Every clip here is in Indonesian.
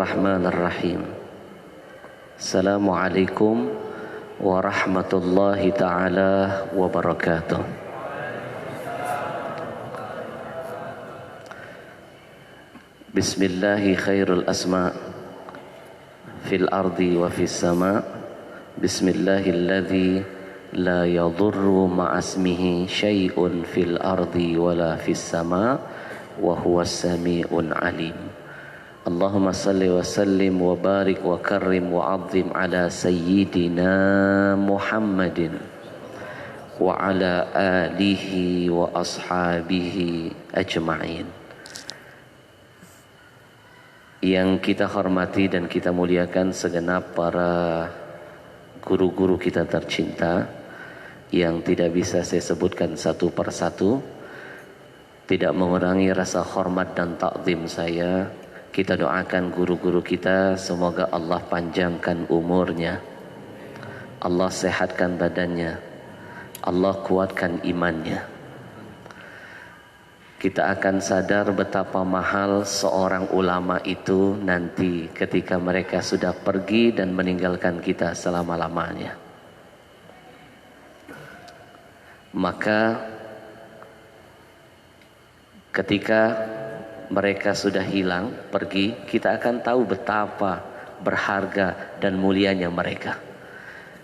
Bismillahirrahmanirrahim. Assalamualaikum warahmatullahi ta'ala wabarakatuh. Bismillahi khairul asma' fil ardi wa fis sama'. Bismillahilladzi la yadurru ma'asmihi syai'un fil ardi wala fis sama' wa huwas sami'un alim. Allahumma salli wa sallim wa barik wa karrim wa azim ala sayyidina Muhammadin wa ala alihi wa ashabihi ajma'in. Yang kita hormati dan kita muliakan segenap para guru-guru kita tercinta yang tidak bisa saya sebutkan satu persatu, tidak mengurangi rasa hormat dan takzim saya. Kita doakan guru-guru kita, semoga Allah panjangkan umurnya, Allah sehatkan badannya, Allah kuatkan imannya. Kita akan sadar betapa mahal seorang ulama itu nanti ketika mereka sudah pergi dan meninggalkan kita selama-lamanya. Maka ketika mereka sudah hilang, pergi, kita akan tahu betapa berharga dan mulianya mereka.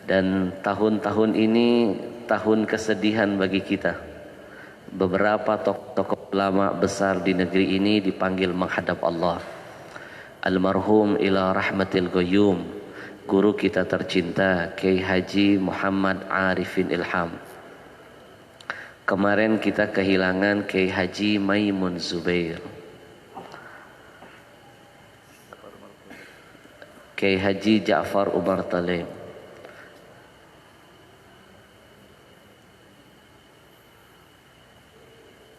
Dan tahun-tahun ini tahun kesedihan bagi kita. Beberapa tokoh ulama besar di negeri ini dipanggil menghadap Allah. Almarhum ila rahmatil qayyum, guru kita tercinta Kiai Haji Muhammad Arifin Ilham. Kemarin kita kehilangan Kiai Haji Maimun Zubair, Kiai Haji Ja'far Umar Talim.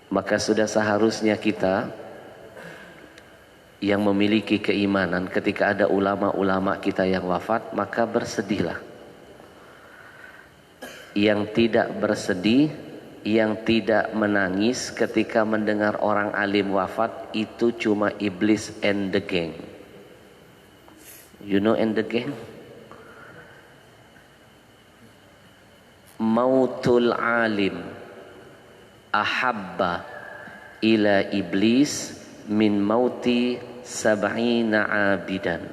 Maka sudah seharusnya kita yang memiliki keimanan ketika ada ulama-ulama kita yang wafat, maka bersedihlah. Yang tidak bersedih, yang tidak menangis ketika mendengar orang alim wafat, itu cuma iblis and the gang. You know and the gang? Mautul alim ahabba ila iblis min mauti sab'ina abidan.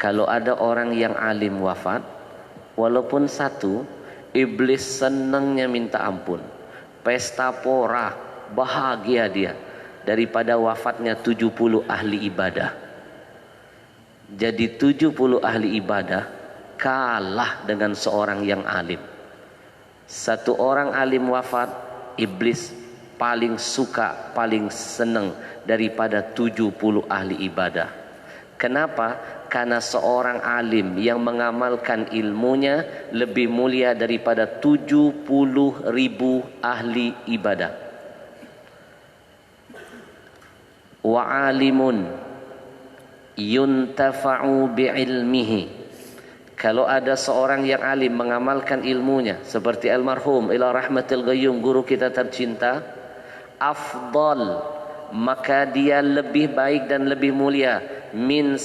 Kalau ada orang yang alim wafat, walaupun satu, iblis senangnya minta ampun, pesta pora, bahagia dia daripada wafatnya 70 ahli ibadah. Jadi 70 ahli ibadah kalah dengan seorang yang alim. Satu orang alim wafat, iblis paling suka, paling senang daripada 70 ahli ibadah. Kenapa? Karena seorang alim yang mengamalkan ilmunya lebih mulia daripada 70.000 ahli ibadah. Wa alimun yuntafa'u bi'ilmihi. Kalau ada seorang yang alim mengamalkan ilmunya seperti almarhum ila rahmatil qayyum, guru kita tercinta, afdal, maka dia lebih baik dan lebih mulia min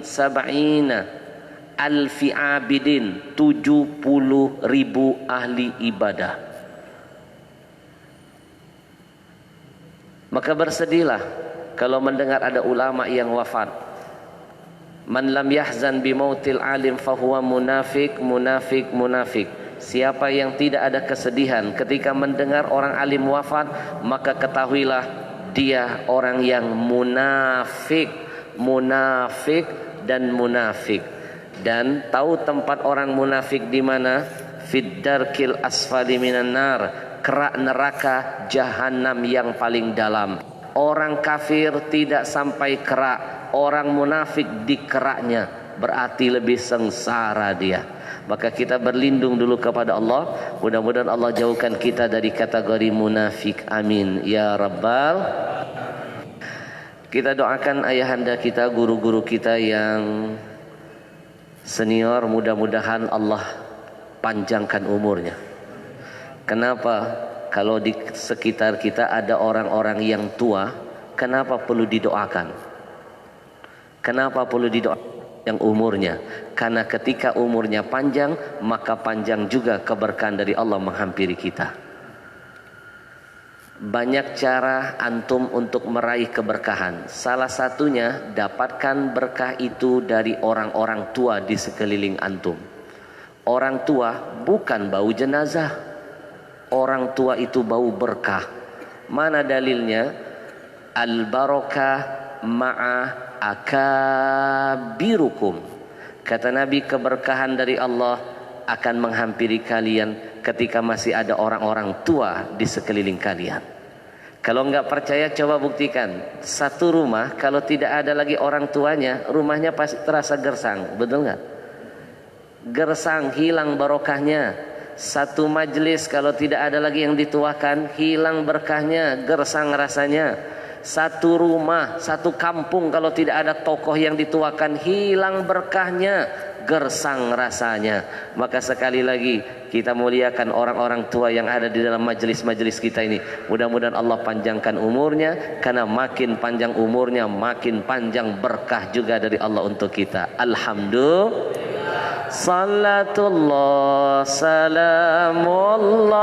sab'ina alfi abidin, 70.000 ahli ibadah. Maka bersedihlah kalau mendengar ada ulama yang wafat. Man lam yahzan bimautil alim fahuwa munafik, munafik, munafik. Siapa yang tidak ada kesedihan ketika mendengar orang alim wafat, maka ketahuilah dia orang yang munafik, munafik dan munafik. Dan tahu tempat orang munafik di mana? Fid darkil asfali minan nar, kerak neraka jahanam yang paling dalam. Orang kafir tidak sampai kerak, orang munafik di keraknya, berarti lebih sengsara dia. Maka kita berlindung dulu kepada Allah. Mudah-mudahan Allah jauhkan kita dari kategori munafik. Amin ya rabbal. Kita doakan ayahanda kita, guru-guru kita yang senior, mudah-mudahan Allah panjangkan umurnya. Kenapa? Kalau di sekitar kita ada orang-orang yang tua, kenapa perlu didoakan? Kenapa perlu didoakan yang umurnya? Karena ketika umurnya panjang, maka panjang juga keberkahan dari Allah menghampiri kita. Banyak cara antum untuk meraih keberkahan. Salah satunya, dapatkan berkah itu dari orang-orang tua di sekeliling antum. Orang tua bukan bau jenazah. Orang tua itu bau berkah. Mana dalilnya? Al-barakah ma'a akabirukum. Kata Nabi, keberkahan dari Allah akan menghampiri kalian ketika masih ada orang-orang tua di sekeliling kalian. Kalau enggak percaya, coba buktikan. Satu rumah kalau tidak ada lagi orang tuanya, rumahnya pasti terasa gersang. Betul enggak? Gersang, hilang barokahnya. Satu majelis kalau tidak ada lagi yang dituakan, hilang berkahnya, gersang rasanya. Satu rumah, satu kampung kalau tidak ada tokoh yang dituakan, hilang berkahnya, gersang rasanya. Maka sekali lagi kita muliakan orang-orang tua yang ada di dalam majelis-majelis kita ini. Mudah-mudahan Allah panjangkan umurnya, karena makin panjang umurnya makin panjang berkah juga dari Allah untuk kita. Alhamdulillah. Salatullah salamullah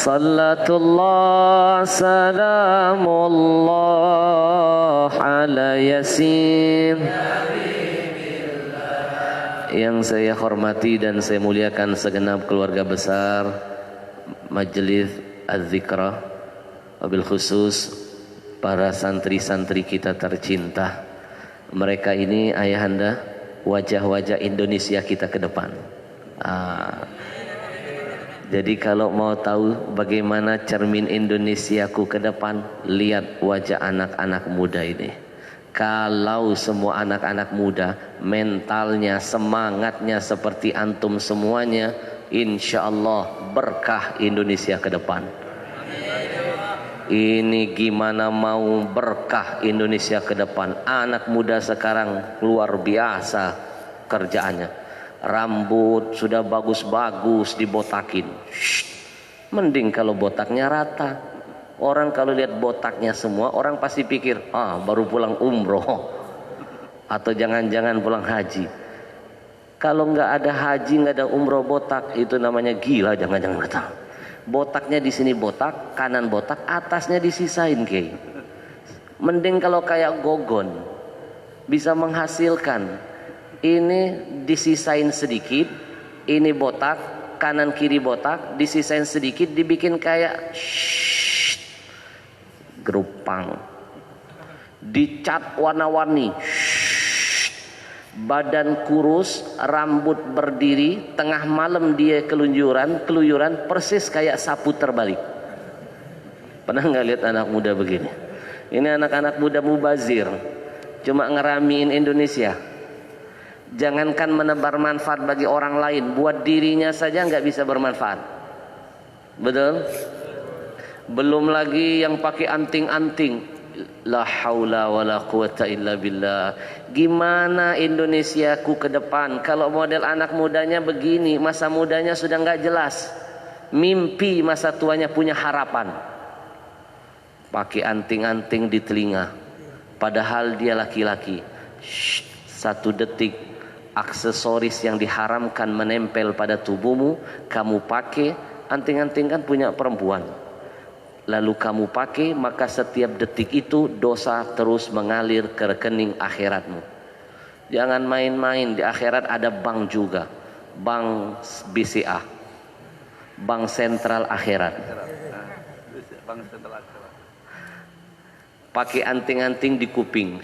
Salatullah salamullah ala yasin. Yang saya hormati dan saya muliakan segenap keluarga besar Majelis Az-Zikra, wabil khusus para santri-santri kita tercinta. Mereka ini ayahanda wajah-wajah Indonesia kita ke depan. Jadi kalau mau tahu bagaimana cermin Indonesiaku ke depan, lihat wajah anak-anak muda ini. Kalau semua anak-anak muda mentalnya, semangatnya seperti antum semuanya, insya Allah berkah Indonesia ke depan. Ini gimana mau berkah Indonesia ke depan? Anak muda sekarang luar biasa kerjaannya. Rambut sudah bagus-bagus dibotakin. Mending kalau botaknya rata. Orang kalau lihat botaknya semua, orang pasti pikir, baru pulang umroh atau jangan-jangan pulang haji. Kalau nggak ada haji, nggak ada umroh botak, itu namanya gila, jangan-jangan kata. Botaknya di sini botak, kanan botak, atasnya disisain kayak. Mending kalau kayak gogon, bisa menghasilkan. Ini disisain sedikit, ini botak, kanan kiri botak, disisain sedikit, dibikin kayak gerupang, dicat warna-warni, badan kurus, rambut berdiri, tengah malam dia keluyuran persis kayak sapu terbalik. Pernah nggak lihat anak muda begini? Ini anak-anak muda mubazir, cuma ngeramiin Indonesia. Jangankan menebar manfaat bagi orang lain, buat dirinya saja nggak bisa bermanfaat. Betul? Belum lagi yang pakai anting-anting. La haula wala quwata illa billah. Gimana Indonesiaku ke depan kalau model anak mudanya begini? Masa mudanya sudah nggak jelas. Mimpi masa tuanya punya harapan. Pakai anting-anting di telinga, padahal dia laki-laki. Satu detik aksesoris yang diharamkan menempel pada tubuhmu, kamu pakai. Anting-anting kan punya perempuan, lalu kamu pakai, maka setiap detik itu dosa terus mengalir ke rekening akhiratmu. Jangan main-main, di akhirat ada bank juga, bank BCA, bank sentral akhirat. Pakai anting-anting di kuping.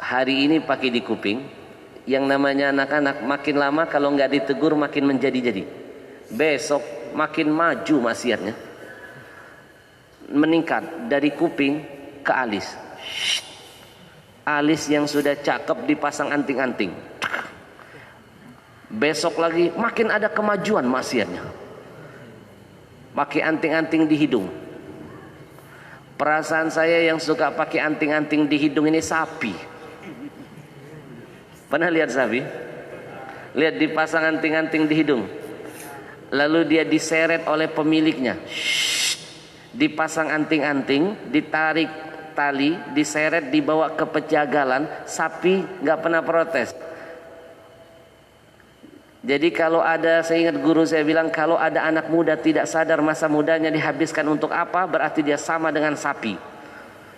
Hari ini pakai di kuping. Yang namanya anak-anak makin lama kalau nggak ditegur makin menjadi-jadi. Besok makin maju maksiatnya. Meningkat dari kuping ke alis. Alis yang sudah cakep dipasang anting-anting. Besok lagi makin ada kemajuan maksiatnya. Pakai anting-anting di hidung. Perasaan saya yang suka pakai anting-anting di hidung ini sapi. Pernah lihat sapi? Lihat dipasang anting-anting di hidung. lalu dia diseret oleh pemiliknya, dipasang anting-anting, ditarik tali, diseret, dibawa ke pejagalan, sapi nggak pernah protes. Jadi kalau ada, saya ingat guru saya bilang, kalau ada anak muda tidak sadar masa mudanya dihabiskan untuk apa, berarti dia sama dengan sapi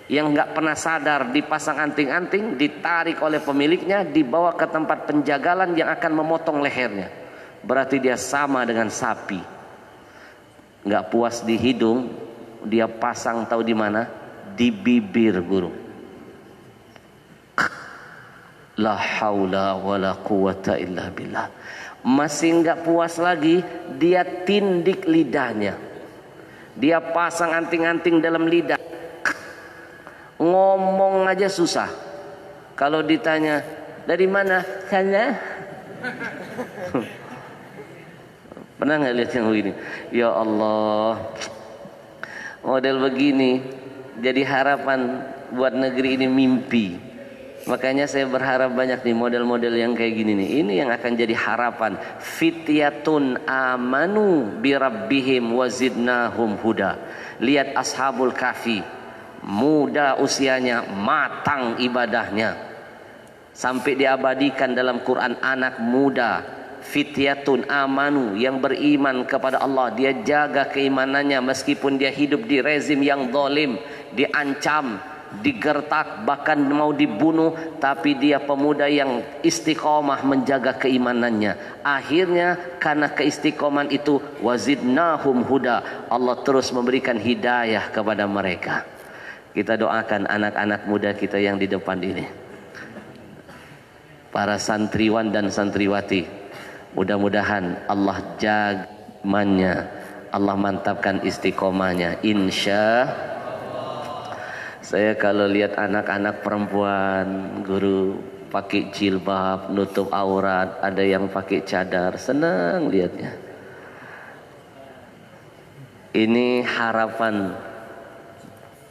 yang nggak pernah sadar, dipasang anting-anting, ditarik oleh pemiliknya, dibawa ke tempat penjagalan yang akan memotong lehernya. Berarti dia sama dengan sapi. Nggak puas di hidung, dia pasang tahu di mana? Di bibir, guru. La haula wala quwata illa billah. Masih nggak puas lagi, dia tindik lidahnya. Dia pasang anting-anting dalam lidah. Ngomong aja susah. Kalau ditanya, dari mana? Sana. Pernah nggak lihat yang begini? Ya Allah, model begini jadi harapan buat negeri ini mimpi. Makanya saya berharap banyak nih model-model yang kayak gini nih. Ini yang akan jadi harapan. Fityatun amanu birabbihim wazidnahum huda. Lihat ashabul kahfi, muda usianya, matang ibadahnya, sampai diabadikan dalam Quran anak muda. Fityatun amanu, yang beriman kepada Allah, dia jaga keimanannya meskipun dia hidup di rezim yang zalim, diancam, digertak, bahkan mau dibunuh, tapi dia pemuda yang istiqomah menjaga keimanannya. Akhirnya karena keistiqomahan itu, wazidnahum huda, Allah terus memberikan hidayah kepada mereka. Kita doakan anak-anak muda kita yang di depan ini, para santriwan dan santriwati, mudah-mudahan Allah jaga imannya, Allah mantapkan istiqomahnya. Insya saya kalau lihat anak-anak perempuan, guru, pakai jilbab, nutup aurat, ada yang pakai cadar, senang lihatnya. Ini harapan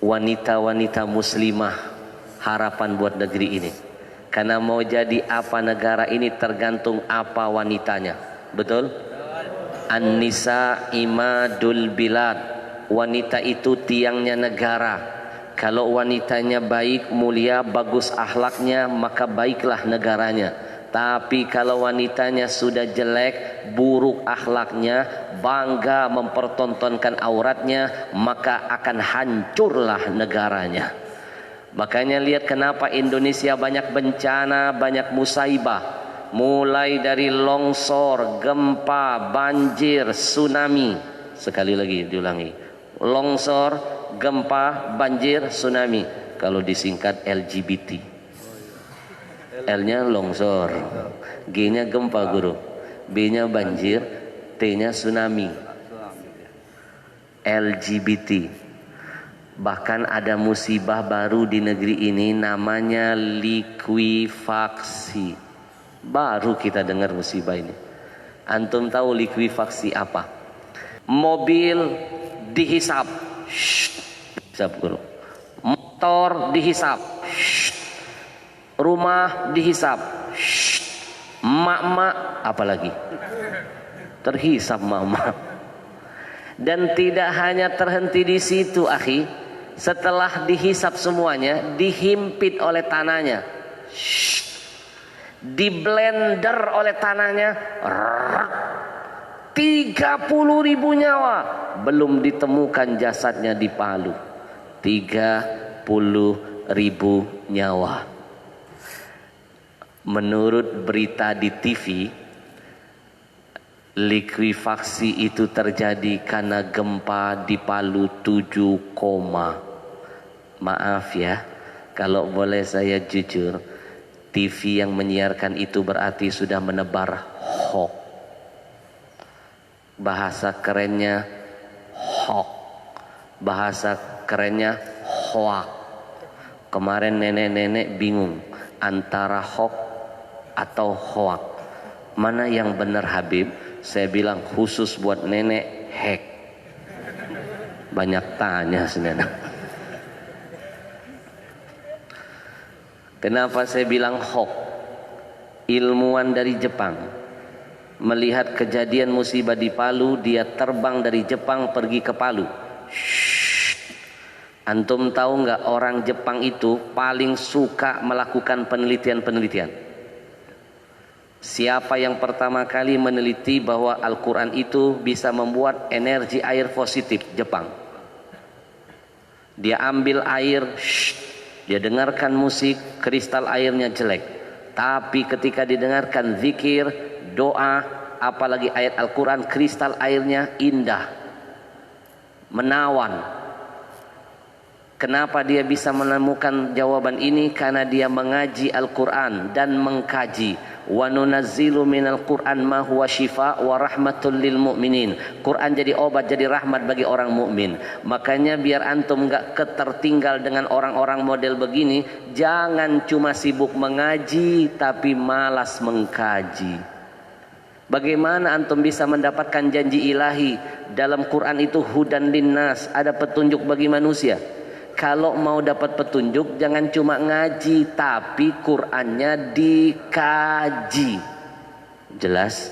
wanita-wanita muslimah, harapan buat negeri ini. Karena mau jadi apa negara ini tergantung apa wanitanya. Betul? An-nisa imadul bilad. Wanita itu tiangnya negara. Kalau wanitanya baik, mulia, bagus akhlaknya, maka baiklah negaranya. Tapi kalau wanitanya sudah jelek, buruk akhlaknya, bangga mempertontonkan auratnya, maka akan hancurlah negaranya. Makanya lihat kenapa Indonesia banyak bencana, banyak musibah. Mulai dari longsor, gempa, banjir, tsunami. Sekali lagi diulangi. Longsor, gempa, banjir, tsunami. Kalau disingkat LGBT. L-nya longsor, G-nya gempa, guru, B-nya banjir, T-nya tsunami. LGBT. Bahkan ada musibah baru di negeri ini, namanya likuifaksi. Baru kita dengar musibah ini. Antum tahu likuifaksi apa? Mobil dihisap, hisap, guru. Motor dihisap, rumah dihisap, mak-mak apalagi terhisap mak-mak. Dan tidak hanya terhenti di situ, akhi. Setelah dihisap semuanya, dihimpit oleh tanahnya, di blender oleh tanahnya. 30.000 nyawa belum ditemukan jasadnya di Palu. 30.000 nyawa. Menurut berita di TV, likuifaksi itu terjadi karena gempa di Palu 7, maaf ya, kalau boleh saya jujur, TV yang menyiarkan itu berarti sudah menebar hoax. Bahasa kerennya hoax, bahasa kerennya hoax. Kemarin nenek-nenek bingung antara hoax atau hoax, mana yang benar Habib? Saya bilang khusus buat nenek, hack. Banyak tanya sebenarnya. Kenapa saya bilang hoax? Ilmuwan dari Jepang melihat kejadian musibah di Palu, dia terbang dari Jepang pergi ke Palu. Antum tahu nggak orang Jepang itu paling suka melakukan penelitian-penelitian? Siapa yang pertama kali meneliti bahwa Al-Quran itu bisa membuat energi air positif? Jepang. Dia ambil air, dia dengarkan musik, kristal airnya jelek. Tapi ketika didengarkan zikir, doa, apalagi ayat Al-Quran, kristal airnya indah, menawan. Kenapa dia bisa menemukan jawaban ini? Karena dia mengaji Al-Quran dan mengkaji. Wa nunazzilu minal Qur'an ma huwa shifa wa rahmatul lil mu'minin. Quran jadi obat, jadi rahmat bagi orang mukmin. Makanya biar antum enggak ketertinggal dengan orang-orang model begini, jangan cuma sibuk mengaji tapi malas mengkaji. Bagaimana antum bisa mendapatkan janji ilahi? Dalam Quran itu hudan linnas, ada petunjuk bagi manusia. Kalau mau dapat petunjuk jangan cuma ngaji tapi Qur'annya dikaji. Jelas?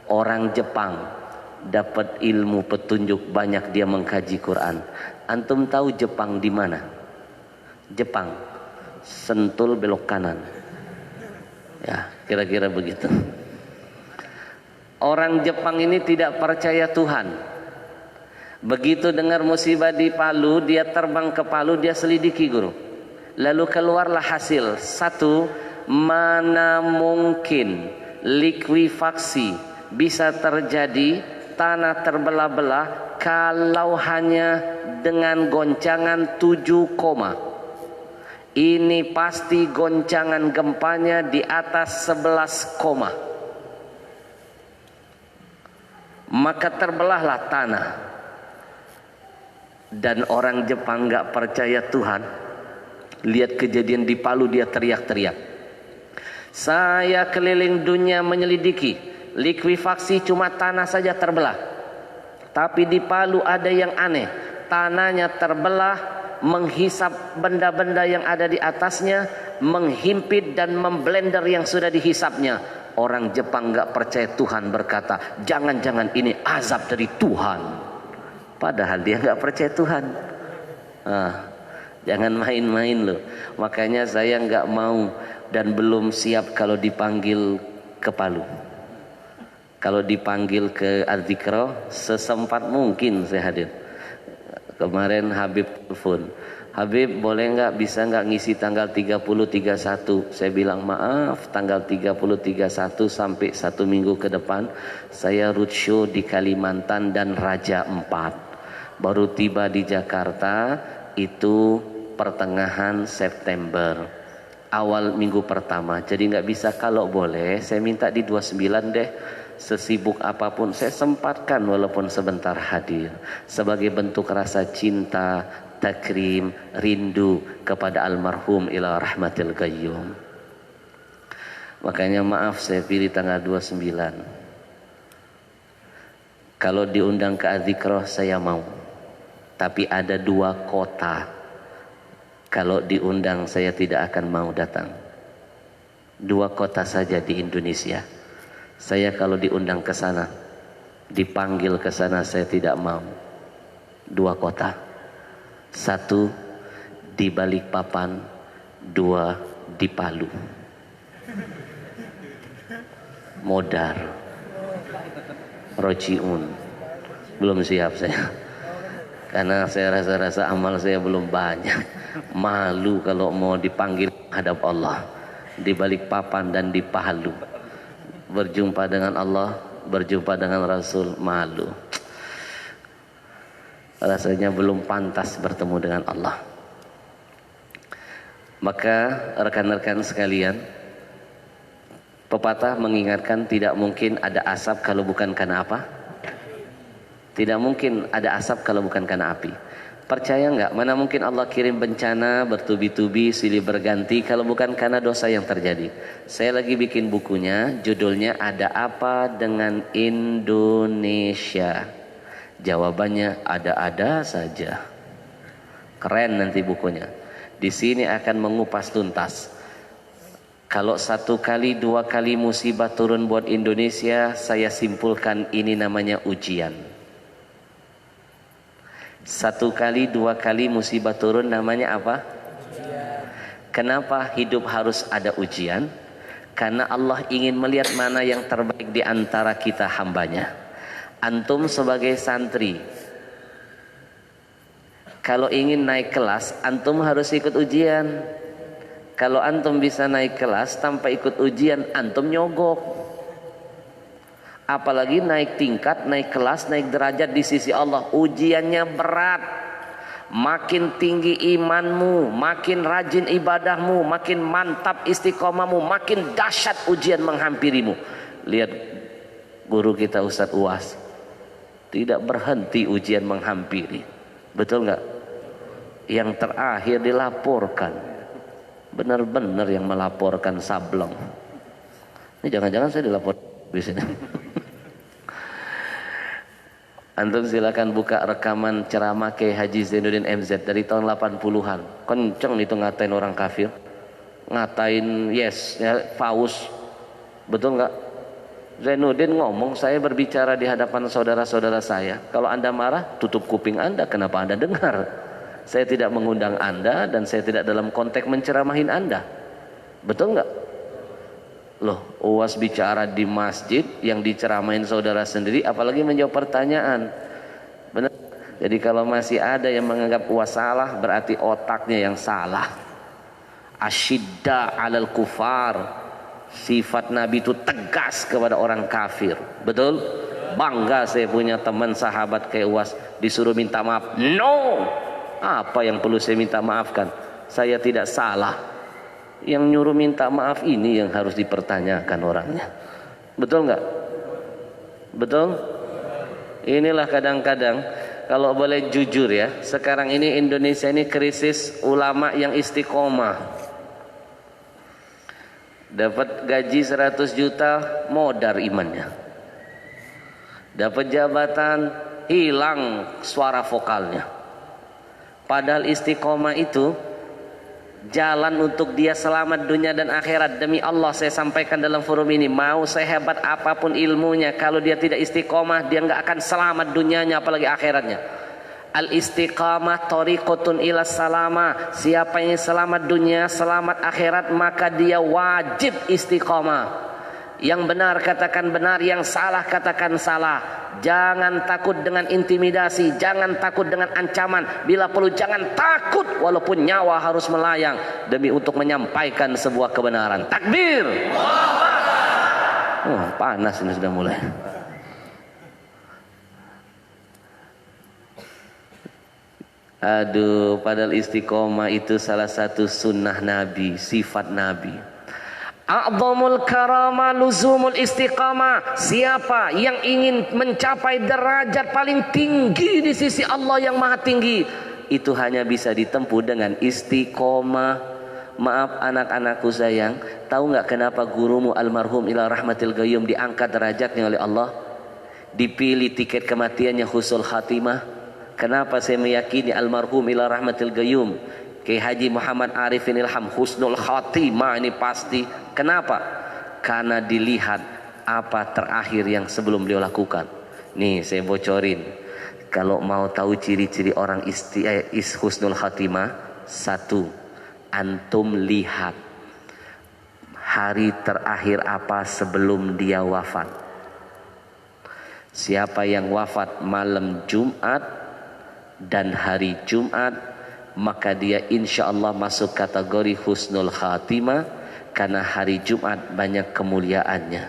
Orang Jepang dapat ilmu petunjuk banyak, dia mengkaji Quran. Antum tahu Jepang di mana? Jepang, Sentul belok kanan. Ya, kira-kira begitu. Orang Jepang ini tidak percaya Tuhan. Begitu dengar musibah di Palu, dia terbang ke Palu, dia selidiki guru. Lalu keluarlah hasil. Satu, mana mungkin likuifaksi bisa terjadi, tanah terbelah-belah kalau hanya dengan goncangan 7 koma. Ini pasti goncangan gempanya di atas 11 koma. Maka terbelahlah tanah. Dan orang Jepang gak percaya Tuhan, lihat kejadian di Palu, dia teriak-teriak. Saya keliling dunia menyelidiki, likuifaksi cuma tanah saja terbelah. Tapi di Palu ada yang aneh, tanahnya terbelah, menghisap benda-benda yang ada di atasnya, menghimpit dan memblender yang sudah dihisapnya. Orang Jepang gak percaya Tuhan, berkata, jangan-jangan ini azab dari Tuhan. Padahal dia nggak percaya Tuhan. Jangan main-main loh. Makanya saya nggak mau dan belum siap kalau dipanggil ke Palu. Kalau dipanggil ke Adzikro, sesempat mungkin saya hadir. Kemarin Habib telepon, Habib boleh nggak, bisa nggak ngisi tanggal 30 31? Saya bilang maaf, tanggal 30 31 sampai 1 minggu ke depan saya roadshow di Kalimantan dan Raja Ampat. Baru tiba di Jakarta itu pertengahan September, awal minggu pertama. Jadi nggak bisa, kalau boleh saya minta di 29 deh. Sesibuk apapun saya sempatkan walaupun sebentar hadir, sebagai bentuk rasa cinta, takrim, rindu kepada almarhum ila rahmatil qayyum. Makanya maaf saya pilih tanggal 29. Kalau diundang ke Adzikroh saya mau. Tapi ada 2 kota, kalau diundang saya tidak akan mau datang. 2 kota saja di Indonesia. Saya kalau diundang ke sana, dipanggil ke sana, saya tidak mau. 2 kota. 1 di Balikpapan, 2 di Palu. Modar, Rojiun. Belum siap saya. Karena saya rasa amal saya belum banyak. Malu kalau mau dipanggil hadap Allah. Di Balikpapan dan di Palu. Berjumpa dengan Allah, berjumpa dengan Rasul, malu. Rasanya belum pantas bertemu dengan Allah. Maka rekan-rekan sekalian, pepatah mengingatkan tidak mungkin ada asap kalau bukan karena apa? Tidak mungkin ada asap kalau bukan karena api. Percaya nggak? Mana mungkin Allah kirim bencana bertubi-tubi silih berganti kalau bukan karena dosa yang terjadi. Saya lagi bikin bukunya, judulnya Ada Apa Dengan Indonesia? Jawabannya ada-ada saja. Keren nanti bukunya. Di sini akan mengupas tuntas Kalau 1 kali 2 kali musibah turun buat Indonesia, saya simpulkan ini namanya ujian. 1 kali 2 kali musibah turun namanya apa? Ujian. Kenapa hidup harus ada ujian? Karena Allah ingin melihat mana yang terbaik di antara kita hambanya. Antum sebagai santri, kalau ingin naik kelas, antum harus ikut ujian. Kalau antum bisa naik kelas tanpa ikut ujian, antum nyogok. Apalagi naik tingkat, naik kelas, naik derajat di sisi Allah, ujiannya berat. Makin tinggi imanmu, makin rajin ibadahmu, makin mantap istiqomahmu, makin dahsyat ujian menghampirimu. Lihat guru kita Ustadz Uwas, tidak berhenti ujian menghampiri. Betul nggak? Yang terakhir dilaporkan, benar-benar yang melaporkan sableng. Ini jangan-jangan saya dilapor di sini. Antum silakan buka rekaman ceramah Kiai Haji Zainuddin MZ dari tahun 80-an. Kenceng itu ngatain orang kafir, ngatain yes ya, Faus. Betul nggak? Zainuddin ngomong, saya berbicara di hadapan saudara-saudara saya. Kalau anda marah, tutup kuping anda. Kenapa anda dengar? Saya tidak mengundang anda dan saya tidak dalam konteks menceramahin anda. Betul nggak? Loh, Uwas bicara di masjid yang diceramahin saudara sendiri, apalagi menjawab pertanyaan. Benar? Jadi kalau masih ada yang menganggap Uwas salah, berarti otaknya yang salah. Asyidda alal kufar. Sifat Nabi itu tegas kepada orang kafir. Betul? Bangga saya punya teman sahabat kayak Uwas, disuruh minta maaf. No! Apa yang perlu saya minta maafkan? Saya tidak salah. Yang nyuruh minta maaf ini yang harus dipertanyakan orangnya. Betul nggak? Betul? Inilah kadang-kadang, kalau boleh jujur ya, sekarang ini Indonesia ini krisis ulama yang istiqomah. Dapat gaji 100 juta, modar imannya. Dapat jabatan, hilang suara vokalnya. Padahal istiqomah itu jalan untuk dia selamat dunia dan akhirat. Demi Allah saya sampaikan dalam forum ini, mau sehebat apapun ilmunya, kalau dia tidak istiqomah, dia nggak akan selamat dunianya apalagi akhiratnya. Al istiqamah tariqatun ila salama. Siapa yang selamat dunia, selamat akhirat, maka dia wajib istiqamah. Yang benar katakan benar, yang salah katakan salah. Jangan takut dengan intimidasi, jangan takut dengan ancaman. Bila perlu jangan takut walaupun nyawa harus melayang demi untuk menyampaikan sebuah kebenaran. Takbir. Panas ini sudah mulai. Aduh, padahal istiqomah itu salah satu sunnah Nabi, sifat Nabi. A'zamul karama luzumul istiqamah. Siapa yang ingin mencapai derajat paling tinggi di sisi Allah yang maha tinggi, itu hanya bisa ditempuh dengan istiqomah. Maaf anak-anakku sayang, tahu nggak kenapa gurumu almarhum ila rahmatil gayyum diangkat derajatnya oleh Allah? Dipilih tiket kematiannya husnul khatimah. Kenapa saya meyakini almarhum ila rahmatil gayyum Kiai Haji Muhammad Arifin Ilham husnul khatimah ini pasti. Kenapa? Karena dilihat apa terakhir yang sebelum beliau lakukan. Nih saya bocorin. Kalau mau tahu ciri-ciri orang husnul khatimah, satu, antum lihat hari terakhir apa sebelum dia wafat. Siapa yang wafat malam Jumat dan hari Jumat, maka dia insya Allah masuk kategori husnul khatimah. Karena hari Jumat banyak kemuliaannya.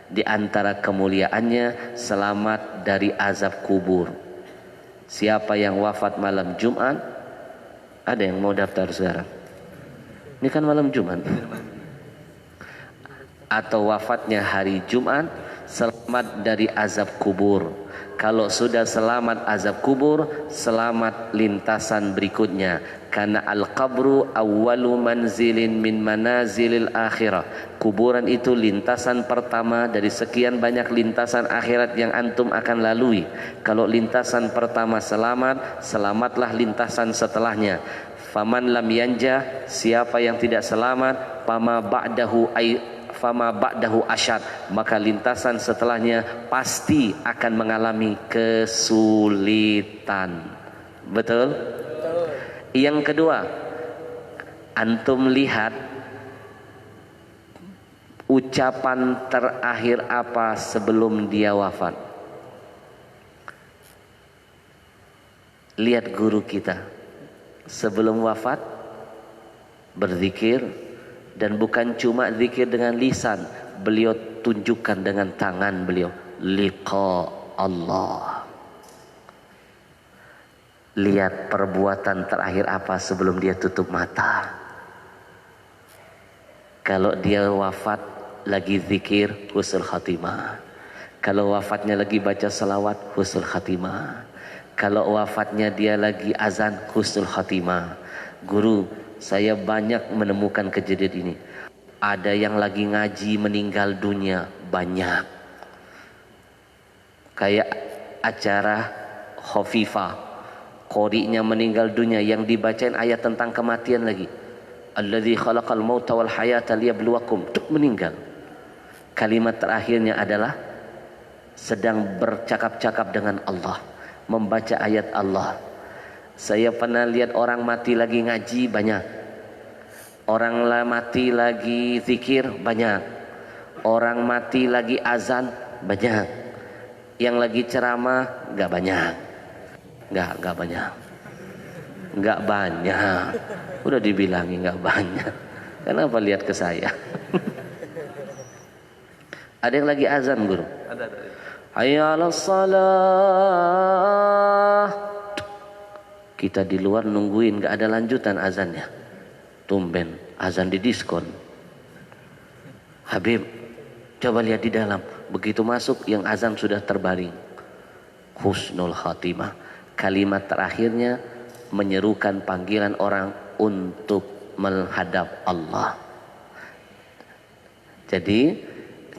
Di antara kemuliaannya selamat dari azab kubur. Siapa yang wafat malam Jumat, ada yang mau daftar sekarang? Ini kan malam Jumat. Atau wafatnya hari Jumat, selamat dari azab kubur. Kalau sudah selamat azab kubur, selamat lintasan berikutnya. Karena al-qabru awwalu manzilin min manazilil akhirah. Kuburan itu lintasan pertama dari sekian banyak lintasan akhirat yang antum akan lalui. Kalau lintasan pertama selamat, selamatlah lintasan setelahnya. Faman lam yanja, siapa yang tidak selamat, fama ba'dahu asyad, maka lintasan setelahnya pasti akan mengalami kesulitan. Betul? Betul. Yang kedua, antum lihat ucapan terakhir apa sebelum dia wafat. Lihat guru kita sebelum wafat berzikir, dan bukan cuma zikir dengan lisan, beliau tunjukkan dengan tangan beliau, liqa Allah. Lihat perbuatan terakhir apa sebelum dia tutup mata. Kalau dia wafat lagi zikir, husnul khatimah. Kalau wafatnya lagi baca salawat, husnul khatimah. Kalau wafatnya dia lagi azan, husnul khatimah. Guru, saya banyak menemukan kejadian ini. Ada yang lagi ngaji meninggal dunia, banyak. Kayak acara Khofifah, qori'nya meninggal dunia, yang dibacain ayat tentang kematian lagi. Alladzi khalaqal mauta wal hayata liyabluwakum, tuk meninggal. Kalimat terakhirnya adalah sedang bercakap-cakap dengan Allah, membaca ayat Allah. Saya pernah lihat orang mati lagi ngaji, banyak. Orang mati lagi zikir, banyak. Orang mati lagi azan, banyak. Yang lagi ceramah, enggak banyak. Enggak banyak. Enggak banyak. Udah dibilangi enggak banyak. Kenapa lihat ke saya? Ada yang lagi azan, guru? Ada. Hayya 'alas shalah. Kita di luar nungguin, gak ada lanjutan azannya. Tumben azan di diskon. Habib, coba lihat di dalam. Begitu masuk, yang azan sudah terbaring. Husnul khatimah. Kalimat terakhirnya menyerukan panggilan orang untuk menghadap Allah. Jadi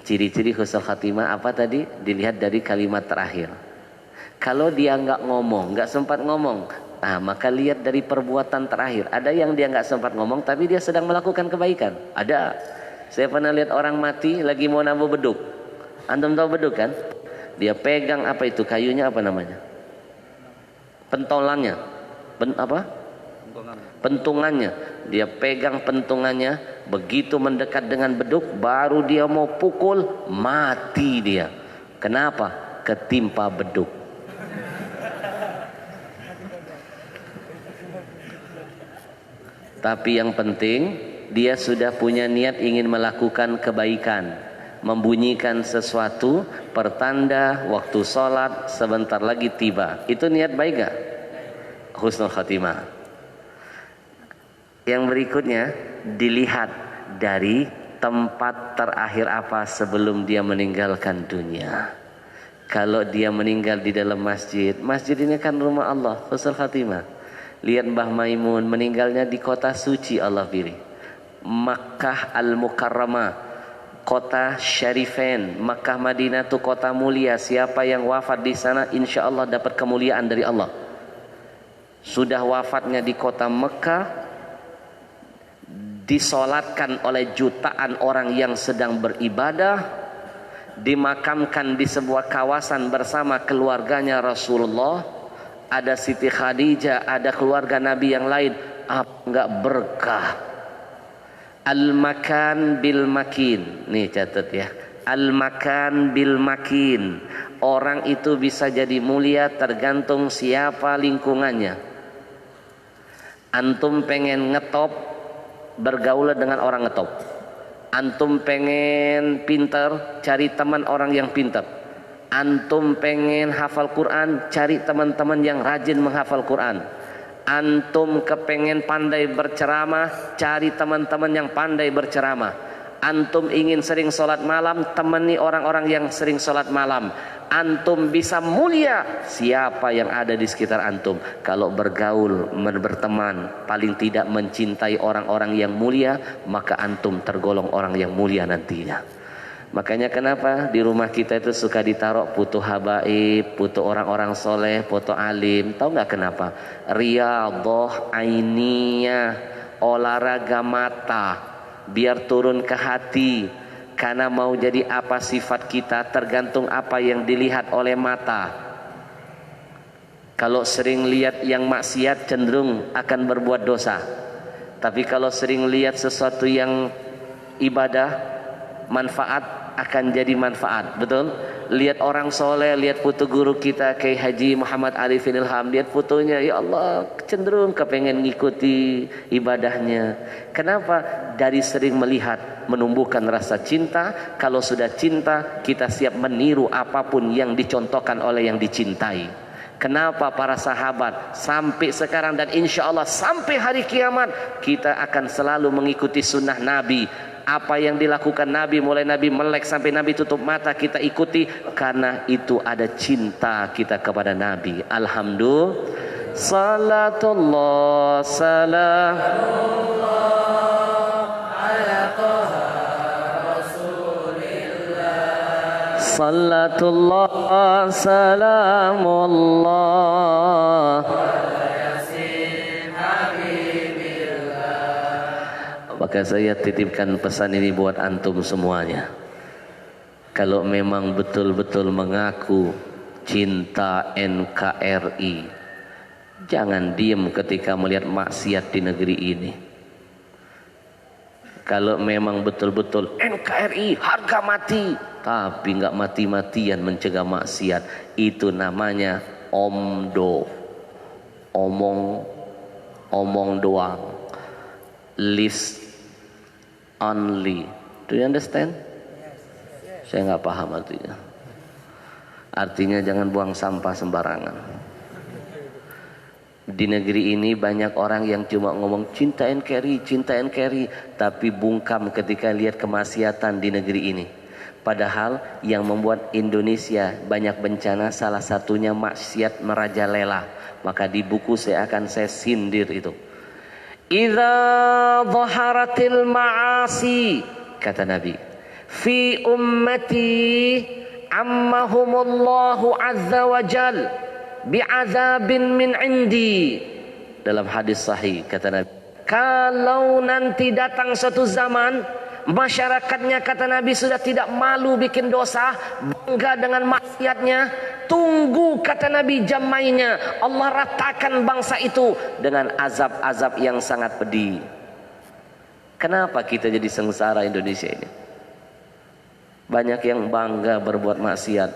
ciri-ciri husnul khatimah apa tadi? Dilihat dari kalimat terakhir. Kalau dia nggak ngomong, nggak sempat ngomong, nah maka lihat dari perbuatan terakhir. Ada yang dia nggak sempat ngomong, tapi dia sedang melakukan kebaikan. Ada. Saya pernah lihat orang mati lagi mau nabuh beduk. Antum tahu beduk kan? Dia pegang apa itu kayunya, apa namanya? Pentolannya. Pentungannya. Dia pegang pentungannya, begitu mendekat dengan beduk, baru dia mau pukul, mati dia. Kenapa? Ketimpa beduk. Tapi yang penting, dia sudah punya niat ingin melakukan kebaikan, membunyikan sesuatu, pertanda waktu sholat sebentar lagi tiba. Itu niat baik gak? Husnul khatimah. Yang berikutnya, dilihat dari tempat terakhir apa sebelum dia meninggalkan dunia. Kalau dia meninggal di dalam masjid, masjid ini kan rumah Allah, husnul khatimah. Lihat Mbah Maimun meninggalnya di kota suci Allah pilih, Makkah Al-Mukarramah, kota Syarifain. Makkah Madinah itu kota mulia. Siapa yang wafat di sana, insya Allah dapat kemuliaan dari Allah. Sudah wafatnya di kota Mekah, disolatkan oleh jutaan orang yang sedang beribadah, dimakamkan di sebuah kawasan bersama keluarganya Rasulullah. Ada Siti Khadijah, ada keluarga Nabi yang lain. Apa enggak berkah? Al-makan bil makin. Nih catat ya. Al-makan bil makin. Orang itu bisa jadi mulia tergantung siapa lingkungannya. Antum pengen ngetop, bergaul dengan orang ngetop. Antum pengen pintar, cari teman orang yang pintar. Antum pengen hafal Quran, cari teman-teman yang rajin menghafal Quran. Antum kepengen pandai berceramah, cari teman-teman yang pandai berceramah. Antum ingin sering sholat malam, temani orang-orang yang sering sholat malam. Antum bisa mulia, siapa yang ada di sekitar antum. Kalau bergaul, berteman, paling tidak mencintai orang-orang yang mulia, maka antum tergolong orang yang mulia nantinya. Makanya kenapa di rumah kita itu suka ditaruh foto habaib, foto orang-orang soleh, foto alim. Tahu nggak kenapa? Riyadhah ainiyah, olahraga mata, biar turun ke hati. Karena mau jadi apa sifat kita tergantung apa yang dilihat oleh mata. Kalau sering lihat yang maksiat cenderung akan berbuat dosa. Tapi kalau sering lihat sesuatu yang ibadah, manfaat akan jadi manfaat, betul? Lihat orang soleh, lihat foto guru kita Kiai Haji Muhammad Arifin Ilham, lihat fotonya, ya Allah, cenderung kepengen ngikuti ibadahnya. Kenapa? Dari sering melihat menumbuhkan rasa cinta. Kalau sudah cinta, kita siap meniru apapun yang dicontohkan oleh yang dicintai. Kenapa para sahabat sampai sekarang dan insya Allah sampai hari kiamat kita akan selalu mengikuti sunnah Nabi. Apa yang dilakukan Nabi, mulai Nabi melek sampai Nabi tutup mata, kita ikuti karena itu ada cinta kita kepada Nabi. Alhamdulillah. Salatullah salam ala Taha Rasulillah. Salatullah salamullah. Maka saya titipkan pesan ini buat antum semuanya. Kalau memang betul-betul mengaku cinta NKRI, jangan diem ketika melihat maksiat di negeri ini. Kalau memang betul-betul NKRI harga mati, tapi nggak mati-matian mencegah maksiat, itu namanya omdo, omong doang, list only. Do you understand? Saya nggak paham artinya. Artinya jangan buang sampah sembarangan. Di negeri ini banyak orang yang cuma ngomong cinta NKRI, tapi bungkam ketika lihat kemaksiatan di negeri ini. Padahal yang membuat Indonesia banyak bencana salah satunya maksiat merajalela. Maka di buku saya sindir itu. Idza dhaharatil ma'asi, kata Nabi, fi ummati ammahumullahu azza wa jal bi'adzabin min indi. Dalam hadis sahih kata Nabi, kalau nanti datang suatu zaman masyarakatnya, kata Nabi, sudah tidak malu bikin dosa, bangga dengan maksiatnya, tunggu, kata Nabi, jam mainnya Allah ratakan bangsa itu dengan azab-azab yang sangat pedih. Kenapa kita jadi sengsara Indonesia ini? Banyak yang bangga berbuat maksiat,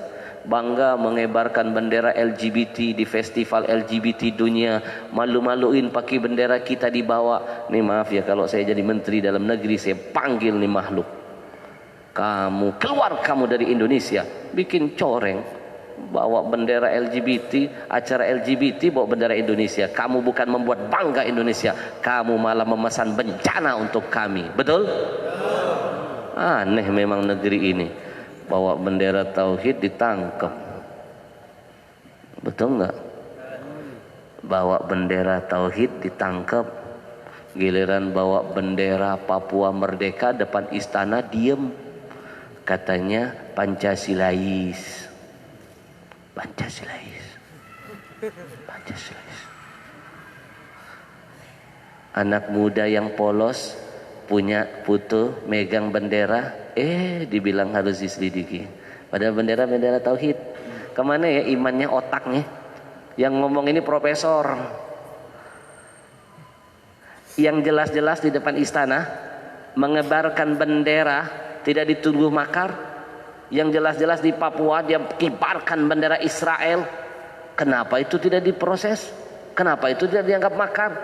bangga mengibarkan bendera LGBT di festival LGBT dunia, malu-maluin pakai bendera kita dibawa. Nih maaf ya, kalau saya jadi menteri dalam negeri saya panggil nih makhluk, kamu keluar kamu dari Indonesia, bikin coreng, bawa bendera LGBT, acara LGBT bawa bendera Indonesia. Kamu bukan membuat bangga Indonesia, kamu malah memesan bencana untuk kami. Betul? Aneh memang negeri ini. Bawa bendera tauhid ditangkap. Betul nggak? Bawa bendera tauhid ditangkap. Giliran bawa bendera Papua Merdeka depan istana diem. Katanya Pancasilais. Pancasilais. Anak muda yang polos punya foto megang bendera, dibilang harus diselidiki. Padahal bendera tauhid. Kemana ya imannya, otaknya? Yang ngomong ini profesor. Yang jelas-jelas di depan istana mengebarkan bendera tidak ditunggu makar. Yang jelas-jelas di Papua dia kibarkan bendera Israel. Kenapa itu tidak diproses? Kenapa itu tidak dianggap makar?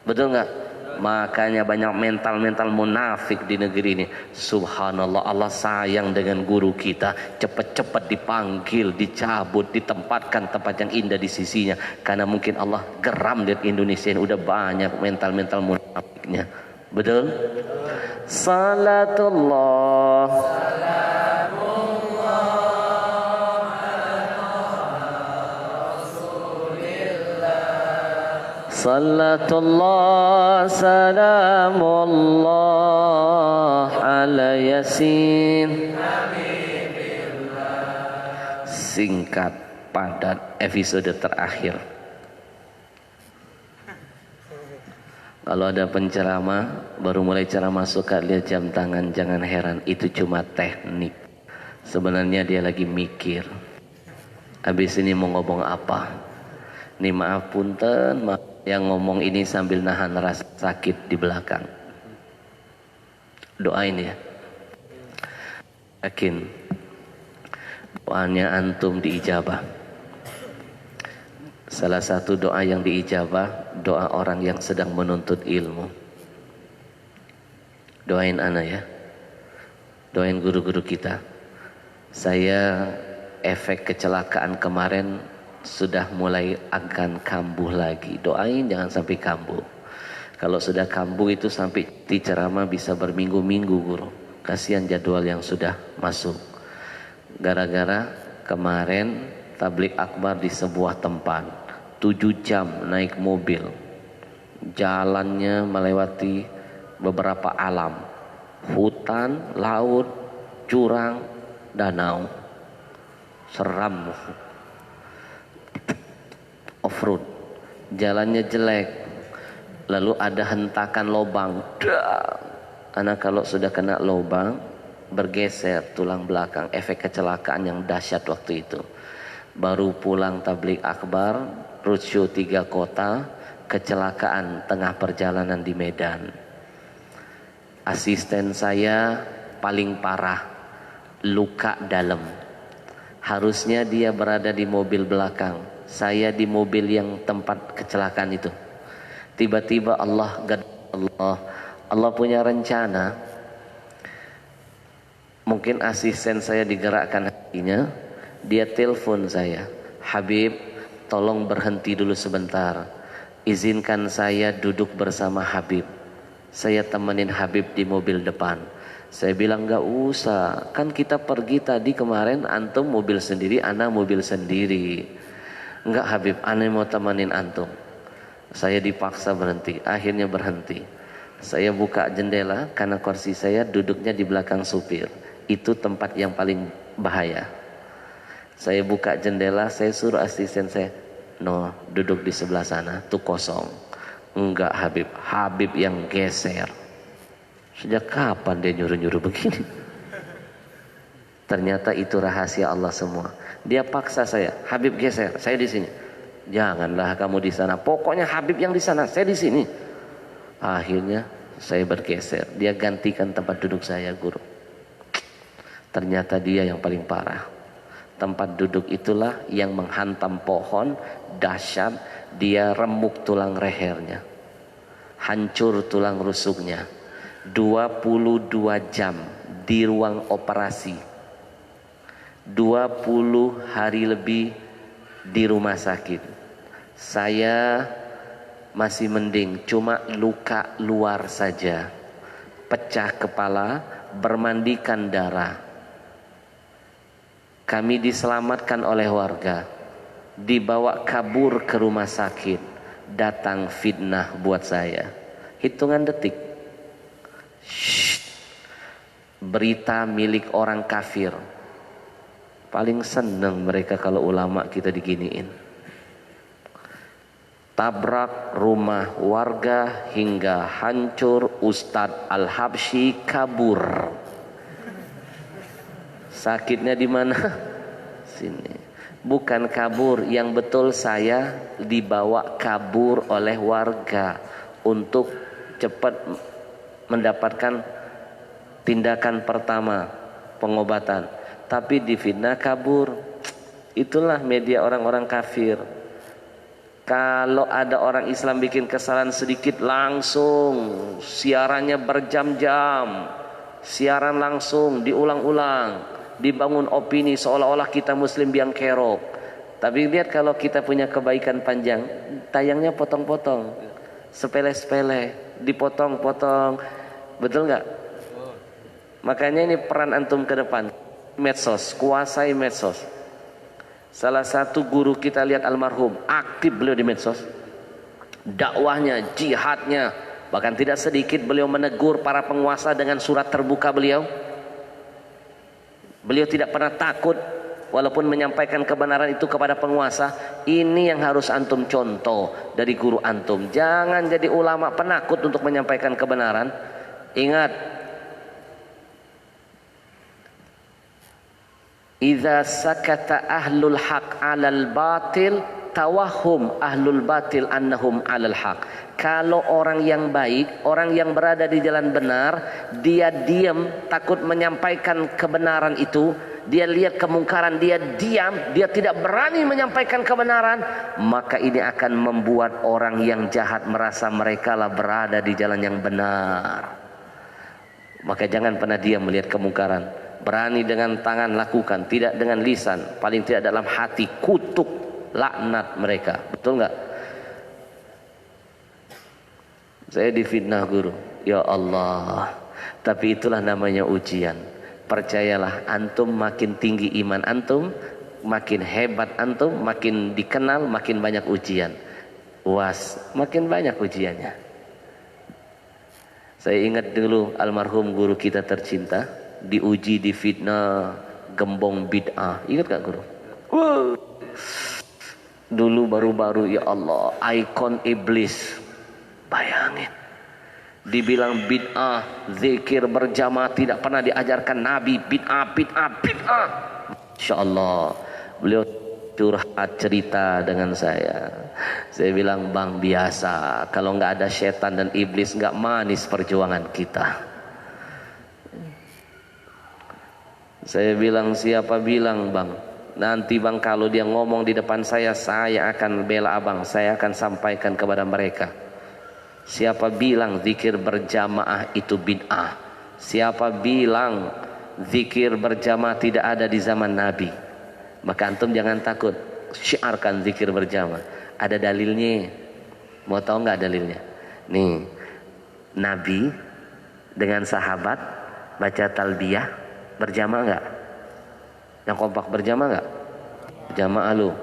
Betul nggak? Makanya banyak mental munafik di negeri ini. Subhanallah, Allah sayang dengan guru kita, cepat-cepat dipanggil, dicabut, ditempatkan tempat yang indah di sisinya. Karena mungkin Allah geram lihat Indonesia ini udah banyak mental munafiknya. Betul? Salatullah Salatullah salamullah ala yasin. Singkat, padat, episode terakhir. Kalau ada penceramah baru mulai ceramah suka lihat jam tangan, jangan heran, itu cuma teknik. Sebenarnya dia lagi mikir, habis ini mau ngomong apa. Nih maaf punten, maaf yang ngomong ini sambil nahan rasa sakit di belakang. Doain ya, yakin doanya antum diijabah. Salah satu doa yang diijabah, doa orang yang sedang menuntut ilmu. Doain ana ya, doain guru-guru kita. Saya efek kecelakaan kemarin sudah mulai akan kambuh lagi. Doain jangan sampai kambuh. Kalau sudah kambuh itu sampai di ceramah bisa berminggu-minggu guru. Kasihan jadwal yang sudah masuk. Gara-gara kemarin tablik akbar di sebuah tempat, 7 jam naik mobil, jalannya melewati beberapa alam, hutan, laut, jurang, danau, seram, off-road, jalannya jelek, lalu ada hentakan lobang. Karena kalau sudah kena lobang bergeser tulang belakang, efek kecelakaan yang dahsyat waktu itu. Baru pulang tablik akbar, roadshow 3 kota, kecelakaan tengah perjalanan di Medan. Asisten saya paling parah, luka dalam. Harusnya dia berada di mobil belakang, saya di mobil yang tempat kecelakaan itu. Tiba-tiba Allah punya rencana. Mungkin asisten saya digerakkan hatinya, dia telepon saya, Habib, tolong berhenti dulu sebentar, izinkan saya duduk bersama Habib, saya temenin Habib di mobil depan. Saya bilang gak usah, kan kita pergi tadi kemarin, antum mobil sendiri, ana mobil sendiri. Enggak Habib, ana mau temenin antum. Saya dipaksa berhenti, akhirnya berhenti. Saya buka jendela karena kursi saya duduknya di belakang supir. Itu tempat yang paling bahaya. Saya buka jendela, saya suruh asisten saya, no, duduk di sebelah sana, tuh kosong. Enggak Habib, Habib yang geser. Sejak kapan dia nyuruh-nyuruh begini? Ternyata itu rahasia Allah semua. Dia paksa saya, Habib geser, saya di sini. Janganlah kamu di sana. Pokoknya Habib yang di sana, saya di sini. Akhirnya saya bergeser. Dia gantikan tempat duduk saya, guru. Ternyata dia yang paling parah. Tempat duduk itulah yang menghantam pohon, dahsyat. Dia remuk tulang lehernya, hancur tulang rusuknya. 22 jam di ruang operasi, 20 hari lebih di rumah sakit. Saya masih mending, cuma luka luar saja, pecah kepala, bermandikan darah. Kami diselamatkan oleh warga, dibawa kabur ke rumah sakit. Datang fitnah buat saya, hitungan detik. Berita milik orang kafir. Paling seneng mereka kalau ulama kita diginiin. Tabrak rumah warga hingga hancur. Ustadz Al-Habsyi kabur. Sakitnya di mana? Sini. Bukan kabur, yang betul saya dibawa kabur oleh warga untuk cepat mendapatkan tindakan pertama, pengobatan. Tapi difitnah kabur. Itulah media orang-orang kafir. Kalau ada orang Islam bikin kesalahan sedikit, langsung siarannya berjam-jam, siaran langsung diulang-ulang, dibangun opini seolah-olah kita muslim biang kerok. Tapi lihat kalau kita punya kebaikan panjang, tayangnya potong-potong, sepele-sepele, dipotong-potong. Betul nggak? Makanya ini peran antum ke depan. Medsos, kuasai medsos. Salah satu guru kita lihat almarhum, aktif beliau di medsos. dakwahnya, jihadnya. Bahkan tidak sedikit beliau menegur para penguasa dengan surat terbuka beliau. Beliau tidak pernah takut walaupun menyampaikan kebenaran itu kepada penguasa. Ini yang harus antum contoh dari guru antum. Jangan jadi ulama penakut untuk menyampaikan kebenaran. Ingat, idza sakata ahlul haq 'alal batil tawahhum ahlul batil annahum 'alal haq. Kalau orang yang baik, orang yang berada di jalan benar, dia diam, takut menyampaikan kebenaran itu, dia lihat kemungkaran, dia diam, dia tidak berani menyampaikan kebenaran, maka ini akan membuat orang yang jahat merasa mereka lah berada di jalan yang benar. Maka jangan pernah diam melihat kemungkaran. Berani dengan tangan lakukan, tidak dengan lisan, paling tidak dalam hati kutuk, laknat mereka. Betul nggak? Saya difitnah guru, ya Allah. Tapi itulah namanya ujian. Percayalah, antum makin tinggi iman antum, makin hebat antum, makin dikenal, makin banyak ujian. Was, makin banyak ujiannya. Saya ingat dulu almarhum guru kita tercinta diuji, difitnah, gembong bid'ah. Ingat gak guru? Dulu baru-baru, ya Allah, ikon iblis. Bayangin, dibilang bid'ah, zikir berjamaah tidak pernah diajarkan Nabi, bid'ah. Insya Allah, beliau curhat cerita dengan saya. Saya bilang, bang, biasa, kalau nggak ada setan dan iblis nggak manis perjuangan kita. Saya bilang, siapa bilang bang? Nanti bang kalau dia ngomong di depan saya akan bela abang, saya akan sampaikan kepada mereka. Siapa bilang zikir berjamaah itu bid'ah? Siapa bilang zikir berjamaah tidak ada di zaman Nabi? Maka antum jangan takut, syiarkan zikir berjamaah. Ada dalilnya. Mau tahu nggak dalilnya? Nih, Nabi dengan sahabat baca talbiyah berjamaah nggak? Yang kompak berjamaah nggak? Jamaah lu.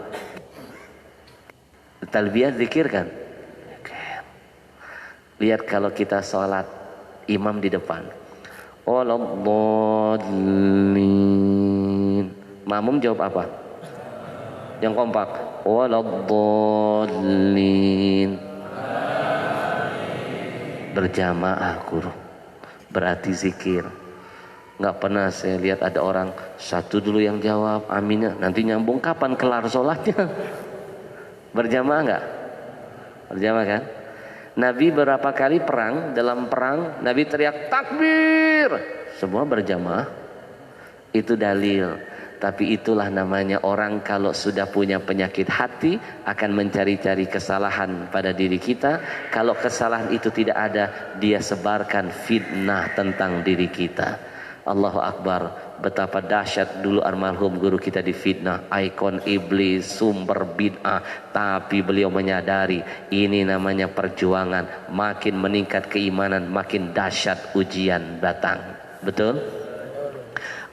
Talbiyah zikir kan? Lihat kalau kita sholat, imam di depan, waladdallin, makmum jawab apa? Yang kompak, waladdallin. Berjamaah guru, berarti zikir. Nggak pernah saya lihat ada orang satu dulu yang jawab aminnya, nanti nyambung kapan kelar sholatnya. Berjamaah nggak? Berjamaah kan? Nabi berapa kali perang, dalam perang Nabi teriak takbir, semua berjamaah. Itu dalil. Tapi itulah namanya orang kalau sudah punya penyakit hati akan mencari-cari kesalahan pada diri kita. Kalau kesalahan itu tidak ada, dia sebarkan fitnah tentang diri kita. Allahu Akbar. Betapa dahsyat dulu almarhum guru kita difitnah, ikon iblis, sumber bid'ah. Tapi beliau menyadari ini namanya perjuangan. Makin meningkat keimanan, makin dahsyat ujian datang. Betul?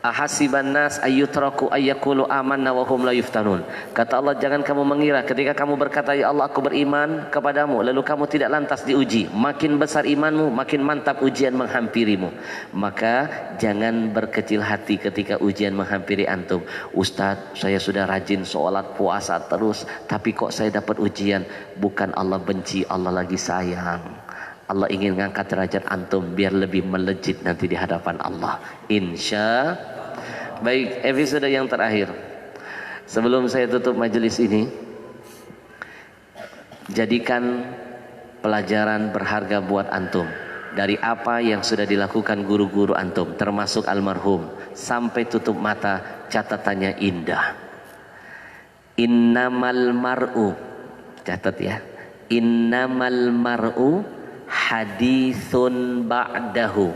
Ahasiban nas ayyutraku ayyakulu amanna wa hum la yuftanun. Kata Allah, jangan kamu mengira ketika kamu berkata ya Allah aku beriman kepadamu lalu kamu tidak lantas diuji. Makin besar imanmu, makin mantap ujian menghampirimu. Maka jangan berkecil hati ketika ujian menghampiri antum. Ustadz, saya sudah rajin sholat puasa terus, tapi kok saya dapat ujian? Bukan Allah benci, Allah lagi sayang. Allah ingin ngangkat derajat antum biar lebih melejit nanti di hadapan Allah. Insya. Baik, episode yang terakhir. Sebelum saya tutup majelis ini, jadikan pelajaran berharga buat antum dari apa yang sudah dilakukan guru-guru antum, termasuk almarhum. Sampai tutup mata, catatannya indah. Innamal mar'u, catat ya. Innamal mar'u hadithun ba'dahu.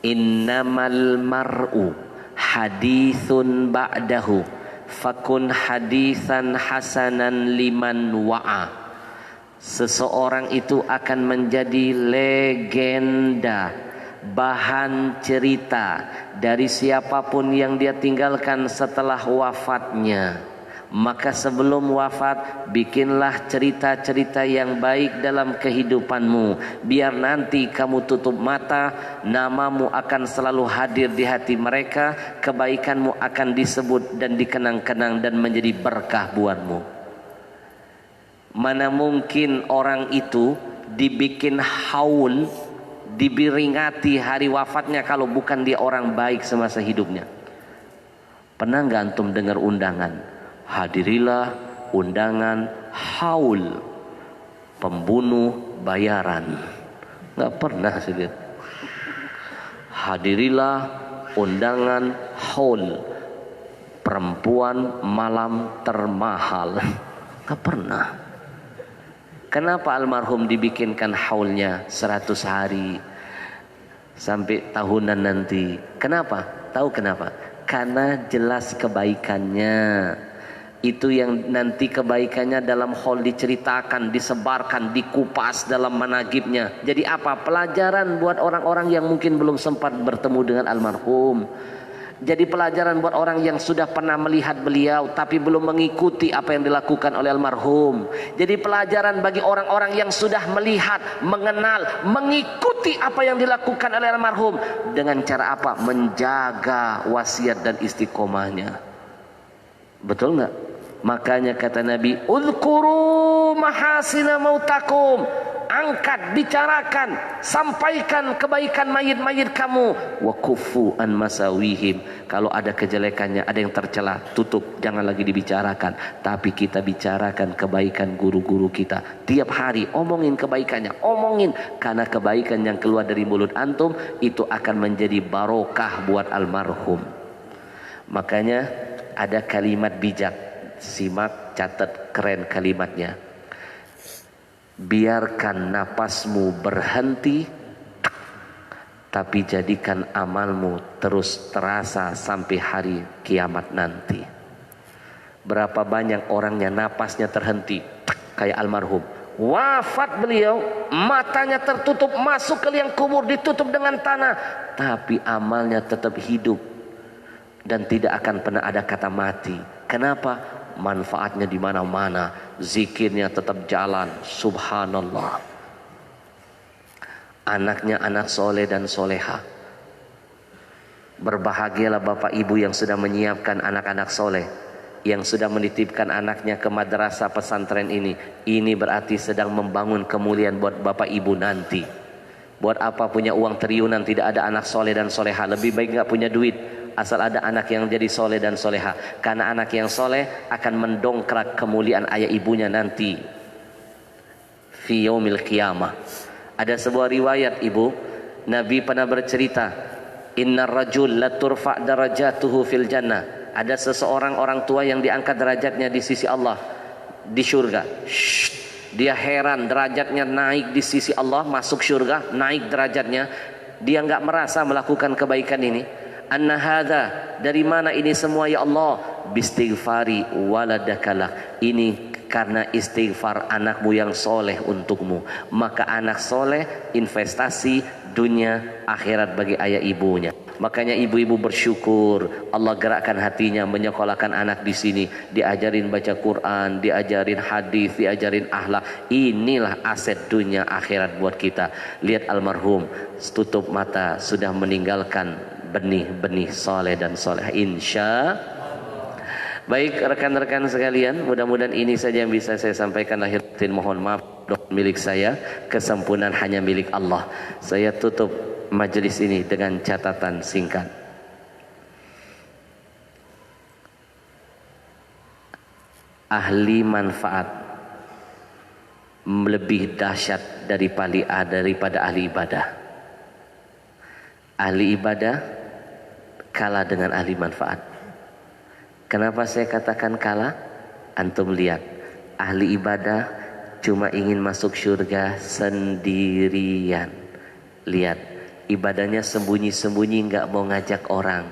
Innamal mar'u hadithun ba'dahu fakun hadithan hasanan liman wa'a. Seseorang itu akan menjadi legenda, bahan cerita dari siapapun yang dia tinggalkan setelah wafatnya. Maka sebelum wafat bikinlah cerita-cerita yang baik dalam kehidupanmu, biar nanti kamu tutup mata, namamu akan selalu hadir di hati mereka, kebaikanmu akan disebut dan dikenang-kenang dan menjadi berkah buatmu. Mana mungkin orang itu dibikin haul, diberingati hari wafatnya kalau bukan dia orang baik semasa hidupnya. Pernah nggak antum dengar undangan? Hadirilah undangan haul pembunuh bayaran. Nggak pernah saya lihat. Hadirilah undangan haul perempuan malam termahal. Nggak pernah. Kenapa almarhum dibikinkan haulnya 100 hari sampai tahunan nanti? Kenapa? Tahu kenapa? Karena jelas kebaikannya. Itu yang nanti kebaikannya dalam haul diceritakan, disebarkan, dikupas dalam managibnya. Jadi apa? Pelajaran buat orang-orang yang mungkin belum sempat bertemu dengan almarhum. Jadi pelajaran buat orang yang sudah pernah melihat beliau tapi belum mengikuti apa yang dilakukan oleh almarhum. Jadi pelajaran bagi orang-orang yang sudah melihat, mengenal, mengikuti apa yang dilakukan oleh almarhum. Dengan cara apa? Menjaga wasiat dan istiqomahnya. Betul nggak? Makanya kata Nabi, "Udhkuru mahasina mautakum." Angkat, bicarakan, sampaikan kebaikan mayit-mayit kamu. Wa kufu an masawihim. Kalau ada kejelekannya, ada yang tercela, tutup, jangan lagi dibicarakan. Tapi kita bicarakan kebaikan guru-guru kita. Tiap hari omongin kebaikannya, omongin. Karena kebaikan yang keluar dari mulut antum itu akan menjadi barokah buat almarhum. Makanya ada kalimat bijak. Simak, catat, keren kalimatnya. Biarkan napasmu berhenti, tapi jadikan amalmu terus terasa sampai hari kiamat nanti. Berapa banyak orangnya napasnya terhenti, kayak almarhum. Wafat beliau, matanya tertutup, masuk ke liang kubur, ditutup dengan tanah, tapi amalnya tetap hidup dan tidak akan pernah ada kata mati. Kenapa? Manfaatnya di mana-mana, zikirnya tetap jalan, subhanallah. Anaknya anak soleh dan soleha. Berbahagialah bapak ibu yang sudah menyiapkan anak-anak soleh, yang sudah menitipkan anaknya ke madrasah pesantren ini. Ini berarti sedang membangun kemuliaan buat bapak ibu nanti. Buat apa punya uang triliunan tidak ada anak soleh dan soleha? Lebih baik nggak punya duit, asal ada anak yang jadi soleh dan soleha. Karena anak yang soleh akan mendongkrak kemuliaan ayah ibunya nanti fi yaumil qiyamah. Ada sebuah riwayat ibu, Nabi pernah bercerita, innar rajul la turfa' darajatuhu fil jannah. Ada seseorang orang tua yang diangkat derajatnya di sisi Allah di surga. Dia heran derajatnya naik di sisi Allah, masuk surga, naik derajatnya. Dia nggak merasa melakukan kebaikan ini. Anna hadza, dari mana ini semua ya Allah? Bistighfari waladakalah. Ini karena istighfar anakmu yang soleh untukmu. Maka anak soleh investasi dunia akhirat bagi ayah ibunya. Makanya ibu-ibu bersyukur Allah gerakkan hatinya menyekolahkan anak di sini, diajarin baca Quran, diajarin hadis, diajarin akhlak. Inilah aset dunia akhirat buat kita. Lihat almarhum tutup mata sudah meninggalkan benih-benih soleh dan soleh, insya. Baik rekan-rekan sekalian, mudah-mudahan ini saja yang bisa saya sampaikan. Lahir batin mohon maaf, milik saya, kesempurnaan hanya milik Allah. Saya tutup majelis ini dengan catatan singkat. Ahli manfaat lebih dahsyat daripada ahli ibadah. Ahli ibadah kalah dengan ahli manfaat. Kenapa saya katakan kalah? Antum lihat, ahli ibadah cuma ingin masuk surga sendirian. Lihat, ibadahnya sembunyi-sembunyi, nggak mau ngajak orang.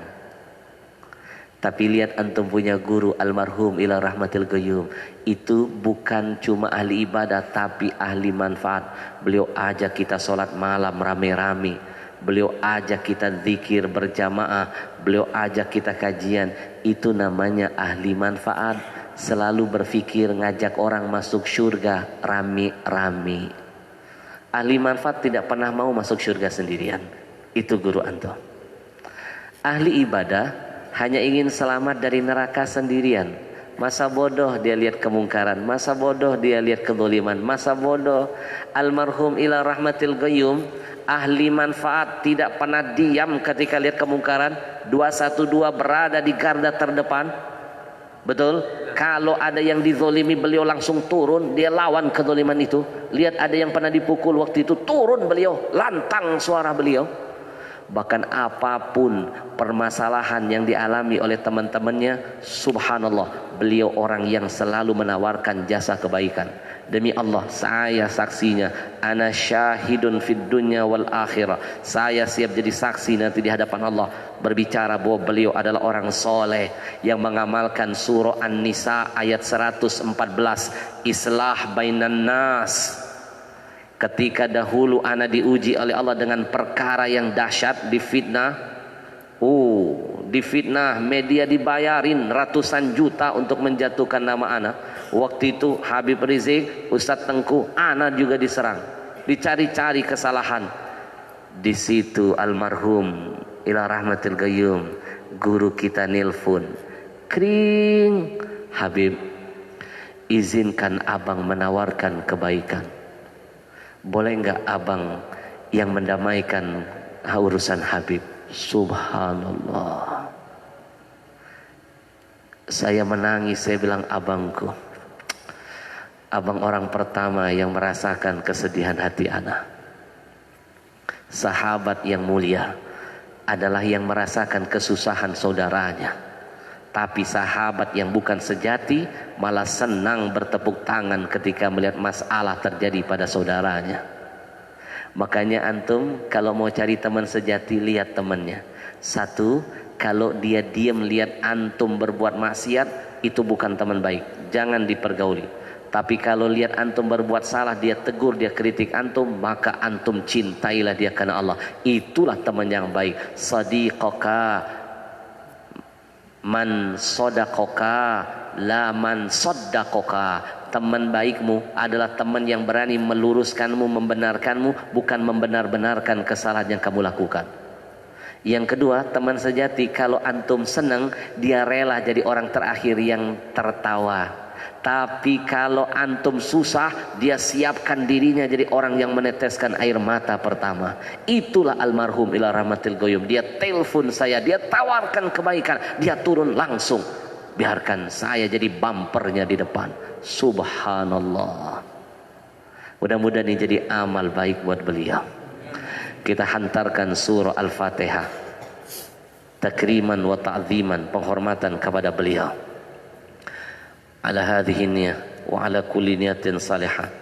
Tapi lihat antum punya guru almarhum ila rahmatil qayyum, itu bukan cuma ahli ibadah tapi ahli manfaat. Beliau ajak kita sholat malam rame-rame, beliau ajak kita zikir berjamaah, beliau ajak kita kajian. Itu namanya ahli manfaat. selalu berpikir ngajak orang masuk surga rame-rame. Ahli manfaat tidak pernah mau masuk surga sendirian. Itu guru antum. Ahli ibadah hanya ingin selamat dari neraka sendirian. Masa bodoh dia lihat kemungkaran, masa bodoh dia lihat kezaliman, masa bodoh. Almarhum ila rahmatil qayyum, ahli manfaat tidak pernah diam ketika lihat kemungkaran. 212 berada di garda terdepan. Betul? Kalau ada yang dizolimi, beliau langsung turun, dia lawan kezaliman itu. Lihat ada yang pernah dipukul, waktu itu turun beliau, lantang suara beliau. Bahkan apapun permasalahan yang dialami oleh teman-temannya, subhanallah, beliau orang yang selalu menawarkan jasa kebaikan. Demi Allah, saya saksinya, ana syahidun fid dunya wal akhirah. Saya siap jadi saksi nanti di hadapan Allah, berbicara bahwa beliau adalah orang soleh yang mengamalkan surah An-Nisa ayat 114, islah bainan nas. Ketika dahulu ana diuji oleh Allah dengan perkara yang dahsyat, difitnah. Difitnah, media dibayarin ratusan juta untuk menjatuhkan nama ana. Waktu itu Habib Rizik, Ustadz Tengku, ana juga diserang, dicari-cari kesalahan. Di situ almarhum ila rahmatil qayyum, guru kita nelpon, kring, Habib, izinkan abang menawarkan kebaikan. Boleh enggak abang yang mendamaikan urusan Habib? Subhanallah. Saya menangis, saya bilang, abangku, abang orang pertama yang merasakan kesedihan hati ana. Sahabat yang mulia adalah yang merasakan kesusahan saudaranya. Tapi sahabat yang bukan sejati malah senang bertepuk tangan ketika melihat masalah terjadi pada saudaranya. Makanya antum kalau mau cari teman sejati, lihat temannya. Satu, kalau dia diam lihat antum berbuat maksiat, itu bukan teman baik, jangan dipergauli. Tapi kalau lihat antum berbuat salah, dia tegur, dia kritik antum, maka antum cintailah dia karena Allah. Itulah teman yang baik. Sadiqaka man sodakoka la man sodakoka. Teman baikmu adalah teman yang berani meluruskanmu, membenarkanmu, bukan membenar-benarkan kesalahan yang kamu lakukan. Yang kedua, teman sejati kalau antum senang, dia rela jadi orang terakhir yang tertawa. Tapi kalau antum susah, dia siapkan dirinya jadi orang yang meneteskan air mata pertama. Itulah almarhum ila rahmatil qayyum. Dia telepon saya, dia tawarkan kebaikan, dia turun langsung. Biarkan saya jadi bumpernya di depan. Subhanallah. Mudah-mudahan ini jadi amal baik buat beliau. Kita hantarkan surah Al-Fatihah, takriman wa ta'ziman, penghormatan kepada beliau. Ala hadhihi niyah wa ala kulli niyatin salihah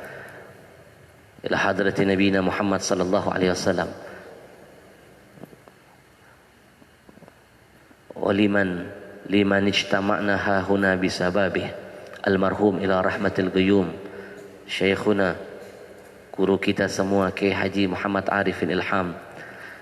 ila hadrati nabiyina Muhammad sallallahu alaihi wasallam. Wa liman ijtama'na ha huna bisababih almarhum ila rahmatil qayyum syekhuna, guru kita semua, Kiai Haji Muhammad Arifin Ilham,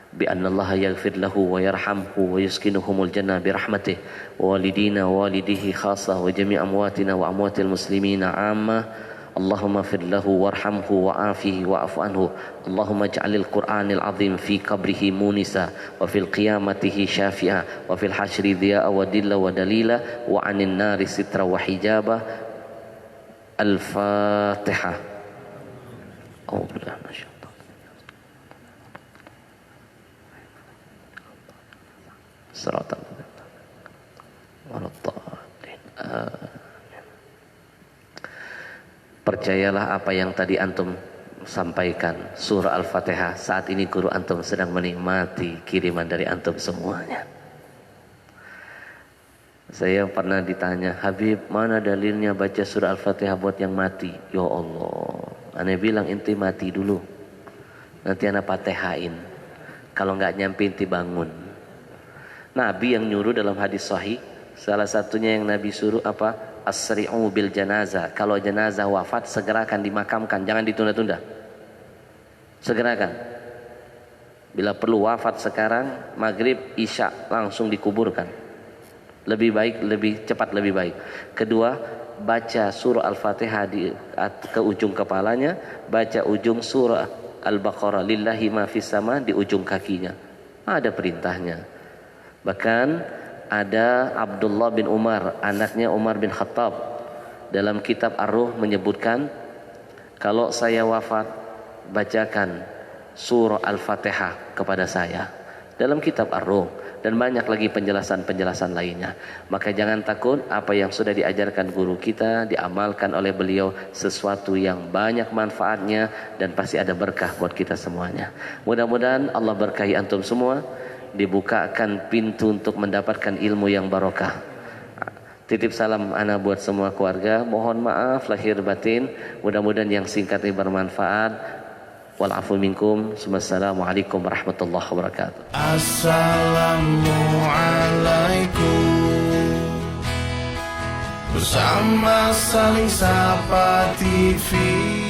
bi anna Allah yaghfir lahu wa yarhamhu wa yuskinuhumul jannah bi rahmatih wa walidina wa walidihi khassa wa jami' amwatina wa amwatil muslimina amma. Allahumma fir lahu warhamhu wa afihi wa afu anhu. Allahumma ij'alil Qur'anil azim fi qabrihi munisa wa fil qiyamatihi syafi'a wa fil hasyri dhiya'a wa dilla wa dalila wa 'anil nari sitra wa hijaba. Al-Fatihah. Percayalah apa yang tadi antum sampaikan, surah Al-Fatihah. Saat ini guru antum sedang menikmati kiriman dari antum semuanya. Saya pernah ditanya, Habib, mana dalilnya baca surah Al-Fatihah buat yang mati? Ya Allah, aneh bilang inti mati dulu, nanti anak fatihain. Kalau nggak nyampe inti bangun. Nabi yang nyuruh dalam hadis sahih, salah satunya yang Nabi suruh apa? Asri'u bil janazah. Kalau jenazah wafat, segerakan dimakamkan, jangan ditunda-tunda. Segerakan. Bila perlu wafat sekarang, maghrib, isya langsung dikuburkan. Lebih baik, lebih cepat, lebih baik. Kedua, baca surah Al-Fatihah ke ujung kepalanya, baca ujung surah Al-Baqarah lillahi ma fis sama di ujung kakinya. Ada perintahnya. Bahkan ada Abdullah bin Umar, anaknya Umar bin Khattab, dalam kitab Ar-Ruh menyebutkan, kalau saya wafat bacakan surah Al-Fatihah kepada saya, dalam kitab Ar-Ruh. Dan banyak lagi penjelasan-penjelasan lainnya. Maka jangan takut, apa yang sudah diajarkan guru kita diamalkan oleh beliau, sesuatu yang banyak manfaatnya dan pasti ada berkah buat kita semuanya. Mudah-mudahan Allah berkahi antum semua, dibukakan pintu untuk mendapatkan ilmu yang barokah. Titip salam ana buat semua keluarga. Mohon maaf lahir batin. Mudah-mudahan yang singkat ini bermanfaat. Walafu minkum. Wassalamualaikum warahmatullahi wabarakatuh. Assalamualaikum. Bersama Saling Sapa TV.